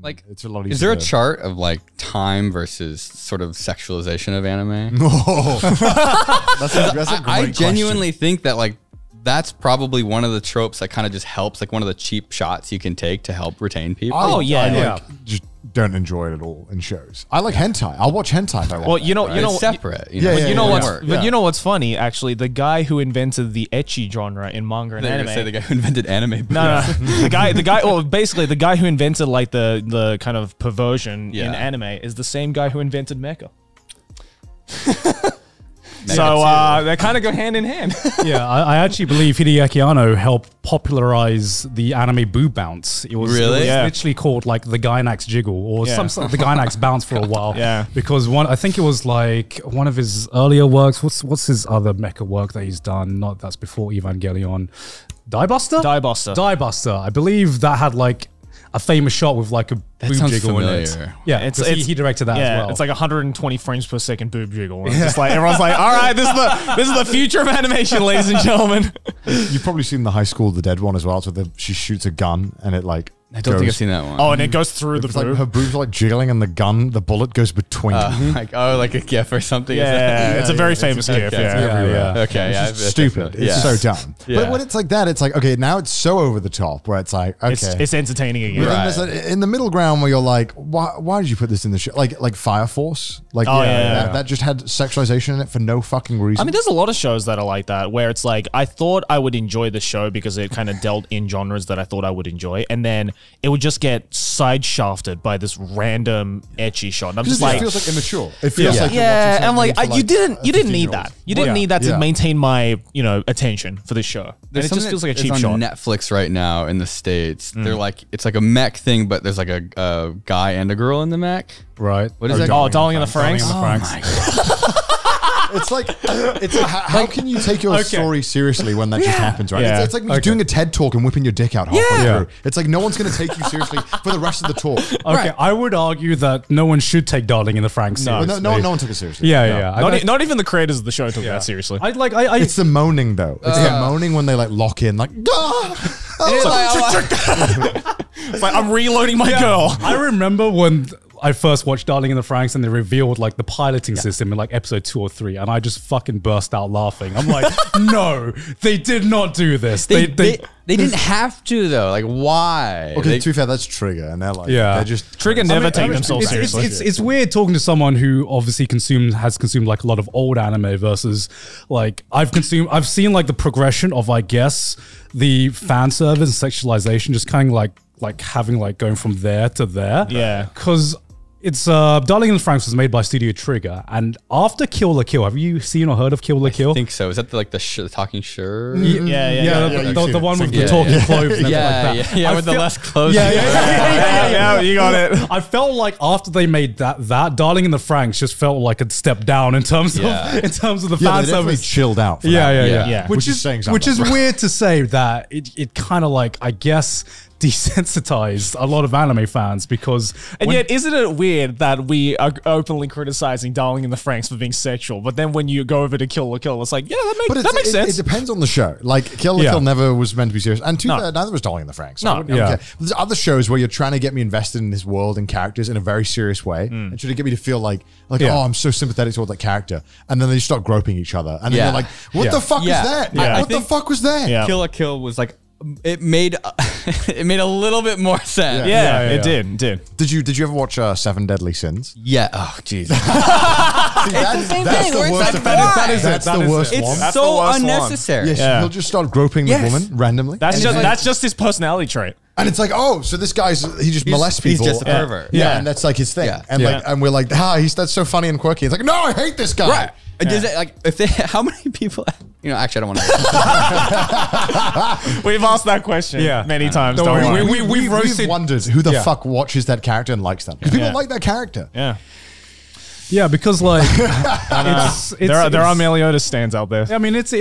Like, it's a lot easier. is there a chart of like time versus sort of sexualization of anime? Oh, that's a great I genuinely think that like that's probably one of the tropes that kind of just helps, like one of the cheap shots you can take to help retain people. I just don't enjoy it at all in shows. I like hentai. I'll watch hentai if I want. Well, you know, It's separate. You know what's funny? Actually, the guy who invented the ecchi genre in manga and anime. Say the guy who invented anime. No, the guy. Well, basically, the guy who invented like the kind of perversion in anime is the same guy who invented mecha. So they kind of go hand in hand. Yeah, I actually believe Hideaki Anno helped popularize the anime boob bounce. It was literally called like the Gainax jiggle or the Gainax bounce for a while. Yeah, because I think it was like one of his earlier works. What's his other mecha work that he's done? Not that's before Evangelion. Diebuster. I believe that had like a famous shot with like a boob jiggle in it. Yeah, he directed that as well. It's like 120 frames per second boob jiggle. It's just like everyone's like, all right, this is the future of animation, ladies and gentlemen. You've probably seen the High School of the Dead one as well. So she shoots a gun and it like. I don't think I've seen that one. Oh, and it goes through the boob. Like her boobs are like jiggling and the bullet goes between. Like a GIF or something. Yeah, it's a very famous GIF. Okay, it's stupid. It's so dumb. But when it's like that, it's like, okay, now it's so over the top where it's like, okay. It's entertaining again. But then there's in the middle ground where you're like, why did you put this in the show? Like Fire Force? Like, that just had sexualization in it for no fucking reason. I mean, there's a lot of shows that are like that where it's like, I thought I would enjoy the show because it kind of dealt in genres that I thought I would enjoy. And then it would just get side shafted by this random ecchi shot. And I'm just like, it feels like immature. It feels like and I'm like, you didn't need that. You didn't need that to maintain my attention for this show. It just feels like a cheap shot. On Netflix right now in the States. They're like, it's like a mech thing, but there's like a guy and a girl in the mech. Right. What is that? Oh, Darling in the Franxx. It's like, how can you take your story seriously when that just happens, right? It's like you're doing a TED talk and whipping your dick out halfway through. It's like no one's going to take you seriously for the rest of the talk. Okay, I would argue that no one should take Darling in the Franxx seriously. No one took it seriously. Not even the creators of the show took that seriously. It's the moaning though. It's the moaning when they like lock in, like, it's like I'm reloading my girl. I remember when I first watched Darling in the Franxx and they revealed like the piloting system in like episode 2 or 3, and I just fucking burst out laughing. I'm like, no, they did not do this. They didn't have to though. Like, why? Okay, to be fair, that's Trigger, and they're like, they're just Trigger never take themselves seriously. It's weird talking to someone who obviously has consumed like a lot of old anime versus like I've seen like the progression of, I guess, the fan service and sexualization just kind of like having like going from there to there. Yeah, because it's Darling in the Franxx was made by Studio Trigger, and after Kill la Kill, have you seen or heard of Kill la Kill? I think so. Is that the talking sure? The one with the talking clothes and everything like that. With the less clothes. Yeah, you got it. I felt like after they made that Darling in the Franxx just felt like a step down in terms of the fan service. Chilled out. Which is weird to say that it kind of like, I guess, desensitized a lot of anime fans because yet isn't it weird that we are openly criticizing Darling in the Franxx for being sexual, but then when you go over to Kill la Kill, it's like, that makes sense. It depends on the show. Like Kill la Kill never was meant to be serious, and neither was Darling in the Franxx. So there's other shows where you're trying to get me invested in this world and characters in a very serious way, and trying to get me to feel like oh, I'm so sympathetic toward that character, and then they start groping each other, and then you're like, what the fuck is that? What the fuck was that? Kill la Kill was like, it made a little bit more sense. It did. Did you ever watch Seven Deadly Sins? Yeah. Oh, jeez. It's the same thing. That's the worst one. It's so unnecessary. He'll just start groping the woman randomly. That's just his personality trait. And it's like, oh, so this guy's he just molests people. He's just a pervert. Yeah, and that's like his thing. And we're like, that's so funny and quirky. It's like, no, I hate this guy. Right. Does it, like, how many people? Actually, I don't want to. We've asked that question many times. We've wondered who the fuck watches that character and likes them. Because people like that character. Yeah, because like there are Meliodas stands out there. I mean, it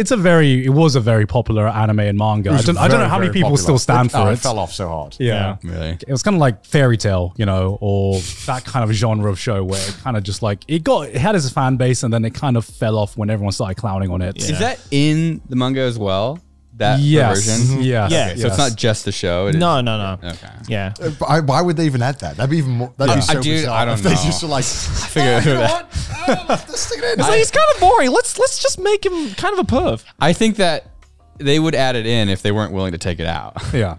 was a very popular anime and manga. I don't know how many people still stand for it. It fell off so hard. Yeah, really. It was kind of like Fairy Tail, or that kind of genre of show where it kind of just like it had its fan base and then it kind of fell off when everyone started clowning on it. Is that in the manga as well? that version? Yes. Yeah. Okay, so it's not just the show. It is- No. Okay. Yeah. Why would they even add that? That'd be even more. That'd be so dude, bizarre I don't if they know. just were like, figure you know that. what? Let's stick it in. It's like, he's kind of boring. Let's just make him kind of a perv. I think that they would add it in if they weren't willing to take it out. Yeah.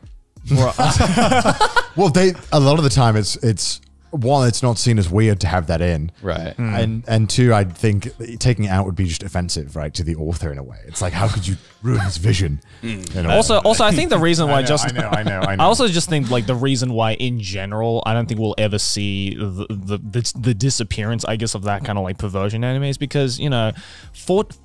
Well, a lot of the time it's one, it's not seen as weird to have that in, Right. and two, I think taking it out would be just offensive, right, to the author in a way. It's like, how could you ruin his vision? You know? Also, I think the reason why I know. I also just think like the reason why in general I don't think we'll ever see the disappearance, I guess, of that kind of like perversion anime is because, you know,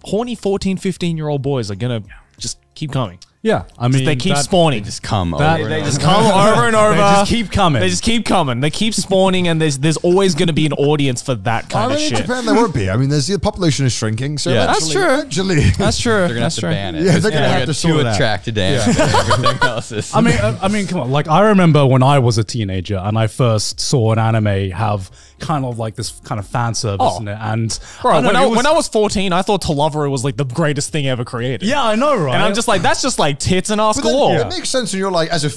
horny 14, 15-year-old boys are gonna just keep coming. Yeah. I mean, They keep spawning. They just come That- over. They and just over. come over and over. They just keep coming. They just keep coming. They keep spawning, and there's always going to be an audience for that I kind mean, of in shit. Japan there won't be. I mean, the population is shrinking, so Yeah. That's true. Eventually, That's true. They're gonna have That's to true. ban it. Yeah, they're gonna have get to sort too it out. attracted to anime. Everything else is. I mean, come on. Like, I remember when I was a teenager and I first saw an anime have kind of like this kind of fan service in it. And Bro, don't know, when I was 14, I thought Toloveru was like the greatest thing ever created. yeah, I know, right? And I'm just like, that's just like tits and ass But then galore. it makes sense, and you're like, as a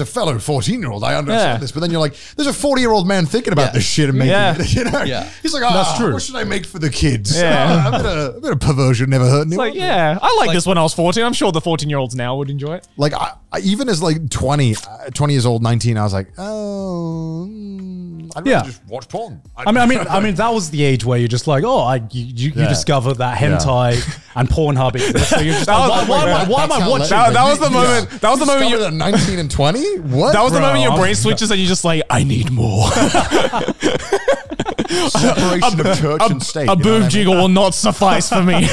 fellow 14-year-old, I understand Yeah. this. But then you're like, there's a 40-year-old man thinking about this shit and making Yeah. it. You know, Yeah. he's like, That's true. What should I make for the kids? Yeah. A bit of perversion never hurt anyone. Like, yeah, I like this when I was 14. I'm sure the 14-year-olds now would enjoy it. Like I even as like 20 years old, 19, I was like, I'd rather Yeah. just watch porn. I mean, that was the age where you're just like, you discover that hentai and Pornhub exists. So you're just like, why am I watching? That was the moment. That was the moment you at 19 and 20. What? That was the Bro, moment your I'm- brain switches and you're just like, I need more. Separation of church and state. A you know what I boob mean? jiggle will not suffice for me.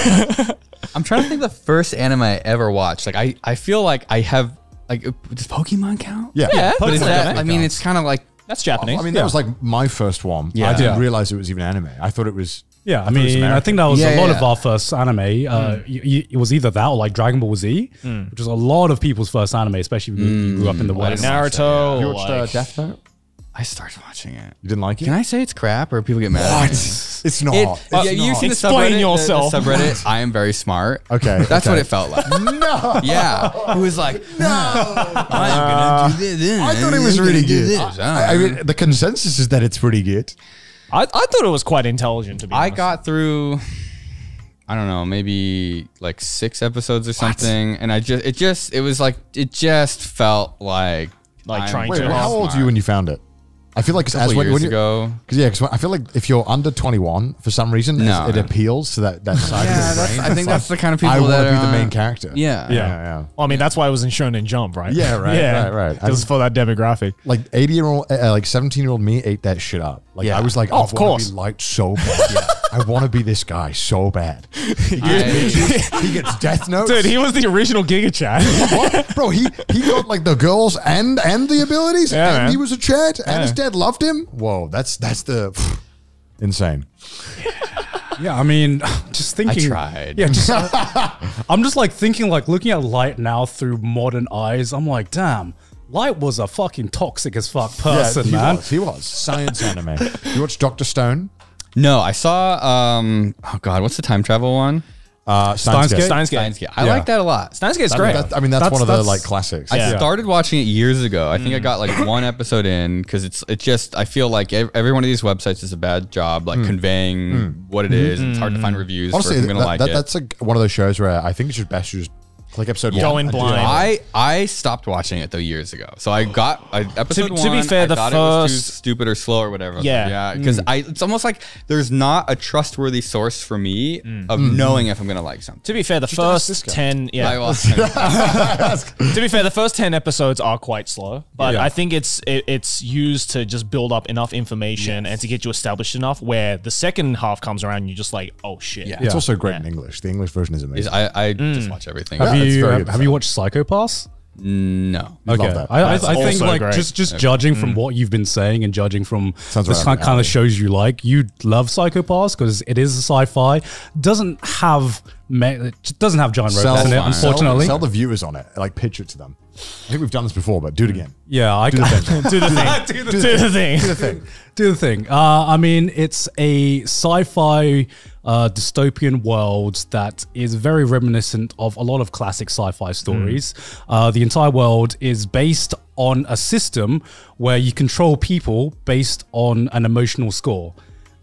I'm trying to think the first anime I ever watched. Like I feel like I have like does Pokemon count? Yeah. Yeah, But is Pokemon that? anime I mean, it's kind of like That's Japanese. I mean, that was like my first one. Yeah. I didn't Yeah. realize it was even anime. I thought it was. Yeah, I thought it was mean, I American. think that was Yeah, a lot yeah. of our first anime. It was either that or like Dragon Ball Z, which was a lot of people's first anime, especially if you grew up in the West. Naruto. You watched like- Death Note? I started watching it. You didn't like it? Can I say it's crap or people get mad? at me? It's not. It, It's yeah, not. you've seen the Explain subreddit. yourself. The subreddit. I am very smart. Okay, that's okay. what it felt like. No. Yeah, who was like, no, I'm gonna do this. I thought it was I'm really gonna do good. this. I mean, the consensus is that it's pretty good. I thought it was quite intelligent, to be I honest. got through, I don't know, maybe like 6 episodes or something, and it just felt like I'm trying Wait, to- how old were you when you found it? I feel like a couple years ago. Because I feel like if you're under 21, for some reason, No. it appeals to that side Yeah, of the brain. I think that's the kind of people I want that to be are the main on- character. Yeah, yeah. Well, I mean, that's why it was in Shonen Jump, right? Yeah, right, right. Because for that demographic. Like 80-year-old, like 17-year-old me ate that shit up. Like Yeah. I was like, Oh, I of want course. to be liked so bad. I want to be this guy so bad. He gets death notes. Dude, he was the original Giga Chat. What? Bro, he got like the girls and the abilities, Yeah, and man. he was a Chad, and his dad loved him. Whoa, that's the insane. Yeah, I mean, just thinking. I tried. Yeah, just, I'm just like thinking, like looking at Light now through modern eyes. I'm like, damn, Light was a fucking toxic as fuck person, he man. was. He was science anime. You watched Dr. Stone? No, I saw. Oh God, what's the time travel one? Steins Gate. Steins Gate. Steins Gate. I like that a lot. Steins Gate's great. That's one of the like classics. I Yeah. started watching it years ago. I think I got like one episode in because it just I feel like every one of these websites does a bad job like conveying what it is. It's hard to find reviews. Honestly, for if I'm gonna like it. that's one of those shows where I think it's just best to just click episode Go one. in and do blind. it. I stopped watching it though years ago. So I got episode To be one. fair, I the thought it was too first- stupid or slow or whatever. Yeah. yeah. Because it's almost like there's not a trustworthy source for me of knowing if I'm gonna like something. To be fair, the ask this first guy. 10, yeah. I was- To be fair, the first 10 episodes are quite slow, but Yeah. I think it's used to just build up enough information and to get you established enough where the second half comes around and you're just like, oh shit. Yeah. It's also great in English. The English version is amazing. I just watch everything. Have Yeah, it's very you good have you watched Psycho Pass? No. Love Okay, that. I That's think also like great. just judging from what you've been saying and judging from Sounds this right up kind my of shows you like, you love Psycho Pass because it is a sci-fi. Doesn't have it just doesn't have giant robots in it, fine. unfortunately. Sell the viewers on it. Like pitch it to them. I think we've done this before, but do it again. Yeah, I Do the thing. Do the thing. Do the thing. Do the thing. do the thing. I mean, it's a sci-fi dystopian world that is very reminiscent of a lot of classic sci-fi stories. The entire world is based on a system where you control people based on an emotional score.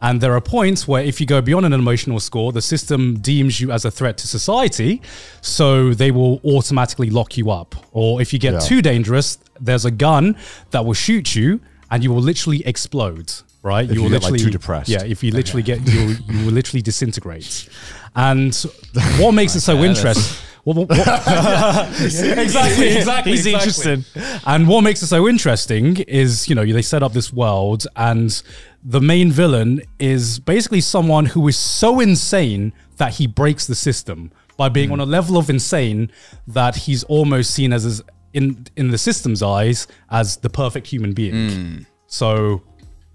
And there are points where if you go beyond an emotional score, the system deems you as a threat to society, so they will automatically lock you up. Or if you get too dangerous, there's a gun that will shoot you and you will literally explode, right? If you will literally get, like, too depressed. Yeah, if you literally get, you will literally disintegrate. And what makes it so interesting... Exactly. He's interested. And what makes it so interesting is, you know, they set up this world and the main villain is basically someone who is so insane that he breaks the system by being on a level of insane that he's almost seen as in the system's eyes as the perfect human being. So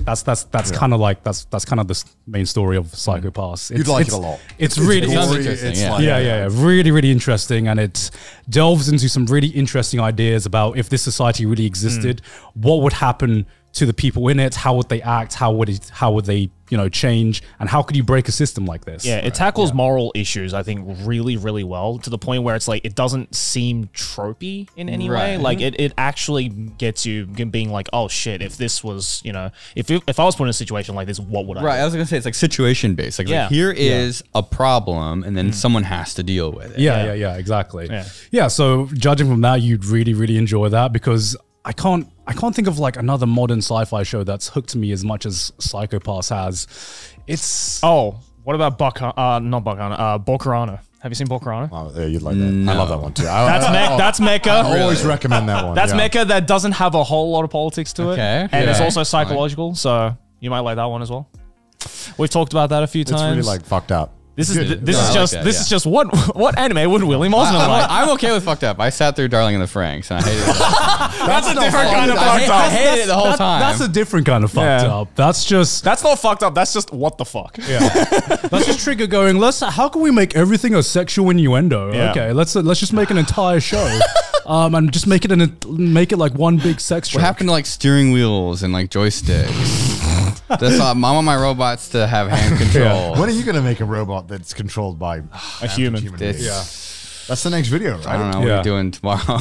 that's kind of like that's kind of the main story of Psycho Pass. You'd like it a lot. It's really interesting. Really, really interesting, and it delves into some really interesting ideas about if this society really existed, what would happen to the people in it, how would they act, how would they, you know, change, and how could you break a system like this? Yeah, it tackles moral issues, I think, really, really well, to the point where it's like it doesn't seem tropey in any way. Like it actually gets you being like, oh shit, if this was, you know, if I was put in a situation like this, what would I do? I was gonna say it's like situation based. Like, here is a problem, and then someone has to deal with it. Yeah, exactly. Yeah, so judging from that, you'd really, really enjoy that, because I can't think of like another modern sci-fi show that's hooked me as much as Psycho Pass has. It's what about Bokurano? Have you seen Bokurano? Oh, yeah, you'd like that. No. I love that one too. That's Mecha. I always recommend that one. That's Mecha that doesn't have a whole lot of politics to it. And it's also psychological, so you might like that one as well. We've talked about that a few times. It's really like fucked up. This is just what anime would William Osman like? I'm okay with fucked up. I sat through Darling in the Franxx and I hated it. That's a different kind of fucked up. I hated it the whole time. That's a different kind of fucked up. That's not fucked up. That's just what the fuck. Yeah. That's just Trigger going, how can we make everything a sexual innuendo? Yeah. Okay, let's just make an entire show. And just make it like one big sex joke. What happened to like steering wheels and like joysticks? That's I want my robots to have hand control. When are you going to make a robot that's controlled by a human? That's the next video, right? I don't know what we're doing tomorrow.